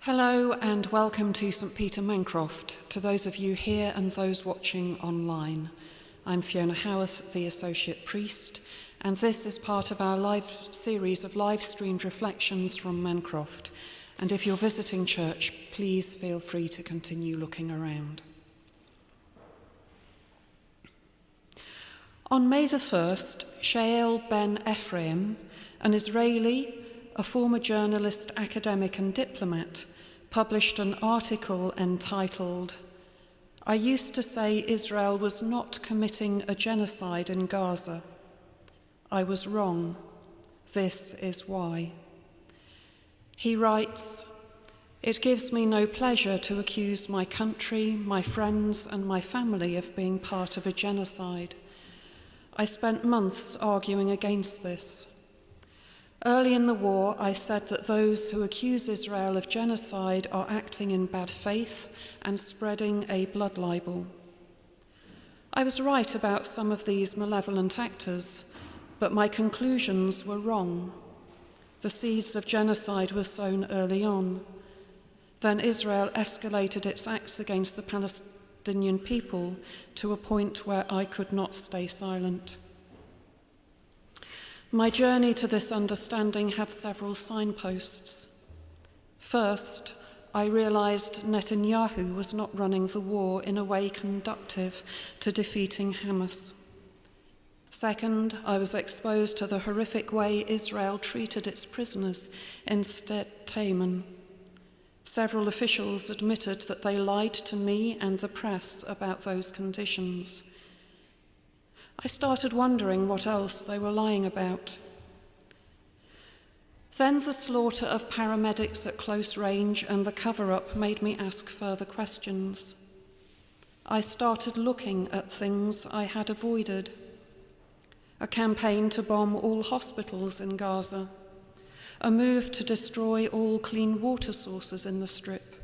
Hello and welcome to St Peter Mancroft, to those of you here and those watching online. I'm Fiona Haworth, the Associate Priest, and this is part of our live series of live-streamed reflections from Mancroft. And if you're visiting church, please feel free to continue looking around. On May the 1st, Shael Ben Ephraim, an Israeli, a former journalist, academic and diplomat, published an article entitled, "I used to say Israel was not committing a genocide in Gaza. I was wrong. This is why." He writes, "It gives me no pleasure to accuse my country, my friends and my family of being part of a genocide. I spent months arguing against this. Early in the war, I said that those who accuse Israel of genocide are acting in bad faith and spreading a blood libel. I was right about some of these malevolent actors, but my conclusions were wrong. The seeds of genocide were sown early on. Then Israel escalated its acts against the Palestinian people to a point where I could not stay silent. My journey to this understanding had several signposts. First, I realized Netanyahu was not running the war in a way conducive to defeating Hamas. Second, I was exposed to the horrific way Israel treated its prisoners in Sde Taman. Several officials admitted that they lied to me and the press about those conditions. I started wondering what else they were lying about. Then the slaughter of paramedics at close range and the cover-up made me ask further questions. I started looking at things I had avoided. A campaign to bomb all hospitals in Gaza, a move to destroy all clean water sources in the Strip,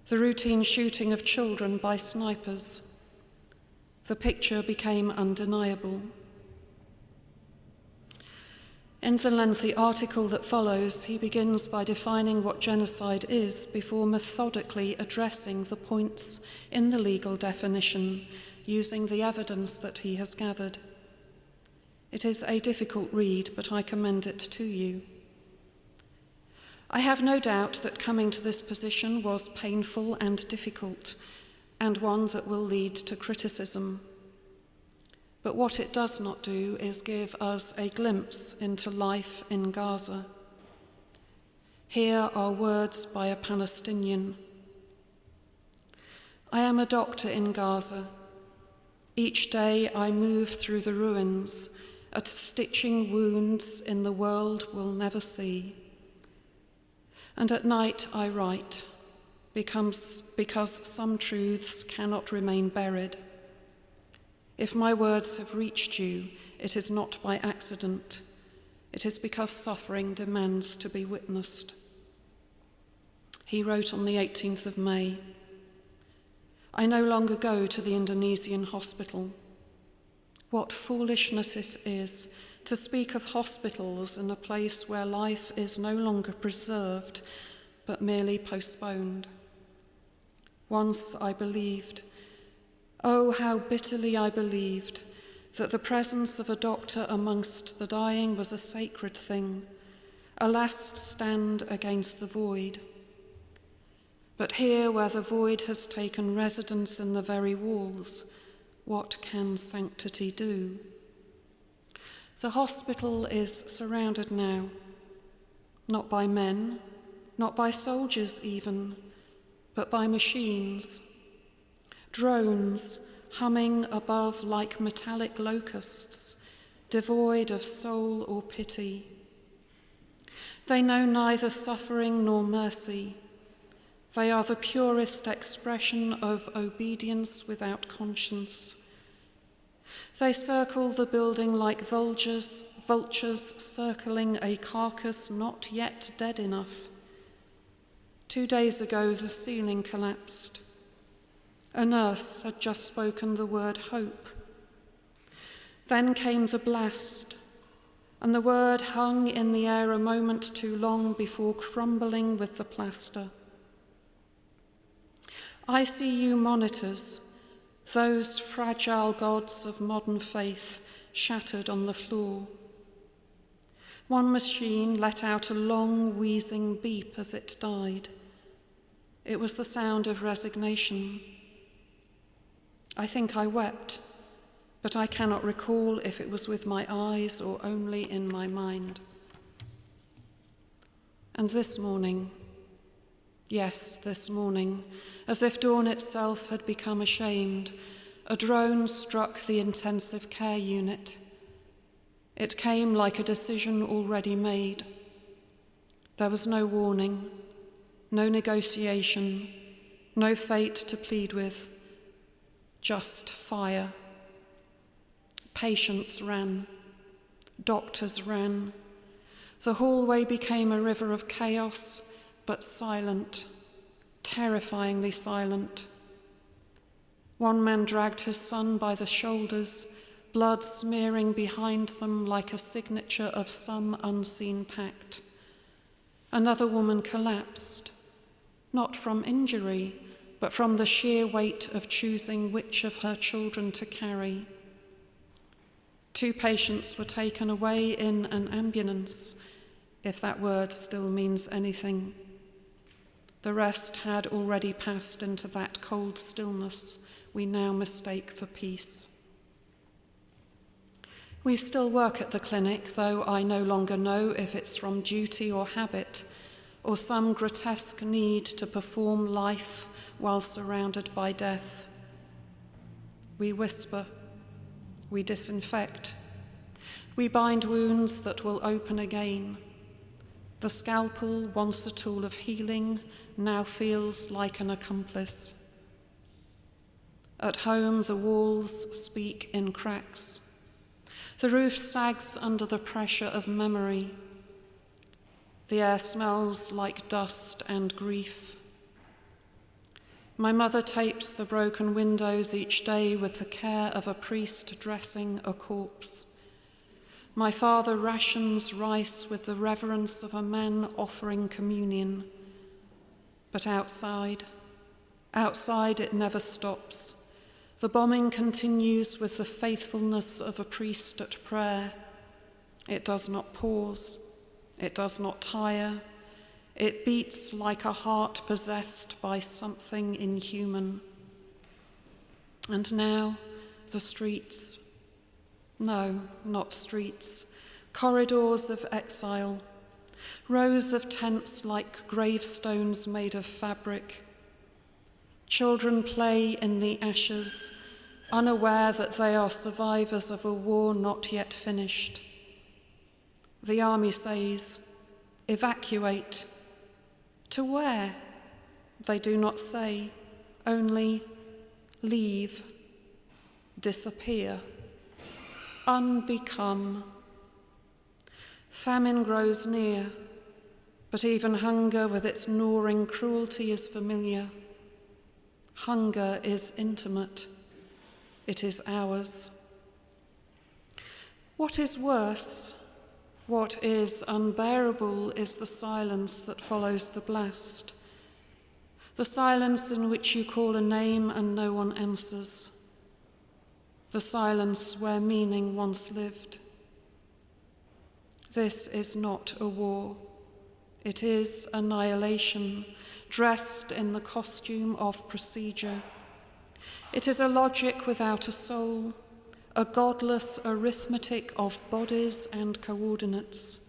the routine shooting of children by snipers. The picture became undeniable. In the lengthy article that follows, he begins by defining what genocide is before methodically addressing the points in the legal definition, using the evidence that he has gathered. It is a difficult read, but I commend it to you. I have no doubt that coming to this position was painful and difficult, and one that will lead to criticism. But what it does not do is give us a glimpse into life in Gaza. Here are words by a Palestinian. "I am a doctor in Gaza. Each day I move through the ruins, stitching wounds in the world we'll never see. And at night I write, because some truths cannot remain buried. If my words have reached you, it is not by accident. It is because suffering demands to be witnessed." He wrote on the 18th of May, "I no longer go to the Indonesian hospital. What foolishness it is to speak of hospitals in a place where life is no longer preserved, but merely postponed. Once I believed, oh, how bitterly I believed, that the presence of a doctor amongst the dying was a sacred thing, a last stand against the void. But here, where the void has taken residence in the very walls, what can sanctity do? The hospital is surrounded now, not by men, not by soldiers even, but by machines. Drones humming above like metallic locusts, devoid of soul or pity. They know neither suffering nor mercy. They are the purest expression of obedience without conscience. They circle the building like vultures circling a carcass not yet dead enough. 2 days ago, the ceiling collapsed. A nurse had just spoken the word hope. Then came the blast, and the word hung in the air a moment too long before crumbling with the plaster. I see you monitors, those fragile gods of modern faith shattered on the floor. One machine let out a long, wheezing beep as it died. It was the sound of resignation. I think I wept, but I cannot recall if it was with my eyes or only in my mind. And this morning, yes, this morning, as if dawn itself had become ashamed, a drone struck the intensive care unit. It came like a decision already made. There was no warning, no negotiation, no fate to plead with, just fire. Patients ran, doctors ran. The hallway became a river of chaos, but silent, terrifyingly silent. One man dragged his son by the shoulders, blood smearing behind them like a signature of some unseen pact. Another woman collapsed, not from injury, but from the sheer weight of choosing which of her children to carry. 2 patients were taken away in an ambulance, if that word still means anything. The rest had already passed into that cold stillness we now mistake for peace. We still work at the clinic, though I no longer know if it's from duty or habit, or some grotesque need to perform life while surrounded by death. We whisper, we disinfect, we bind wounds that will open again. The scalpel, once a tool of healing, now feels like an accomplice. At home, the walls speak in cracks. The roof sags under the pressure of memory. The air smells like dust and grief. My mother tapes the broken windows each day with the care of a priest dressing a corpse. My father rations rice with the reverence of a man offering communion. But outside it never stops. The bombing continues with the faithfulness of a priest at prayer. It does not pause. It does not tire. It beats like a heart possessed by something inhuman. And now, the streets. No, not streets. Corridors of exile. Rows of tents like gravestones made of fabric. Children play in the ashes, unaware that they are survivors of a war not yet finished. The army says, evacuate. To where? They do not say, only leave, disappear, unbecome. Famine grows near, but even hunger with its gnawing cruelty is familiar. Hunger is intimate. It is ours. What is worse, what is unbearable, is the silence that follows the blast. The silence in which you call a name and no one answers. The silence where meaning once lived. This is not a war. It is annihilation, dressed in the costume of procedure. It is a logic without a soul, a godless arithmetic of bodies and coordinates.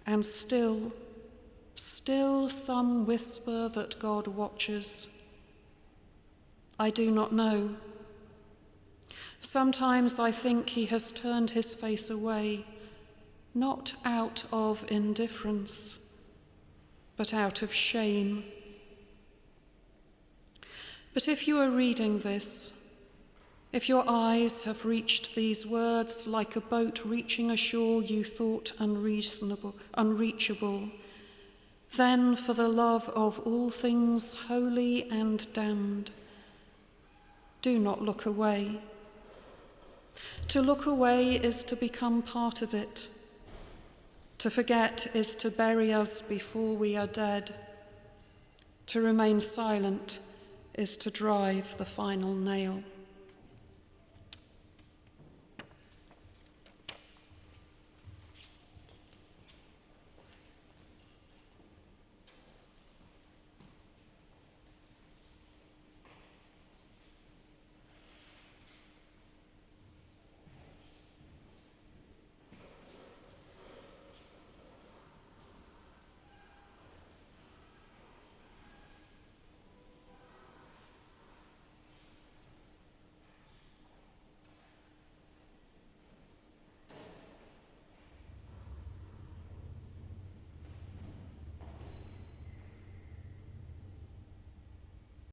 And still some whisper that God watches. I do not know. Sometimes I think he has turned his face away, not out of indifference, but out of shame. But if you are reading this, if your eyes have reached these words like a boat reaching a shore you thought unreachable, then for the love of all things holy and damned, do not look away. To look away is to become part of it. To forget is to bury us before we are dead. To remain silent is to drive the final nail.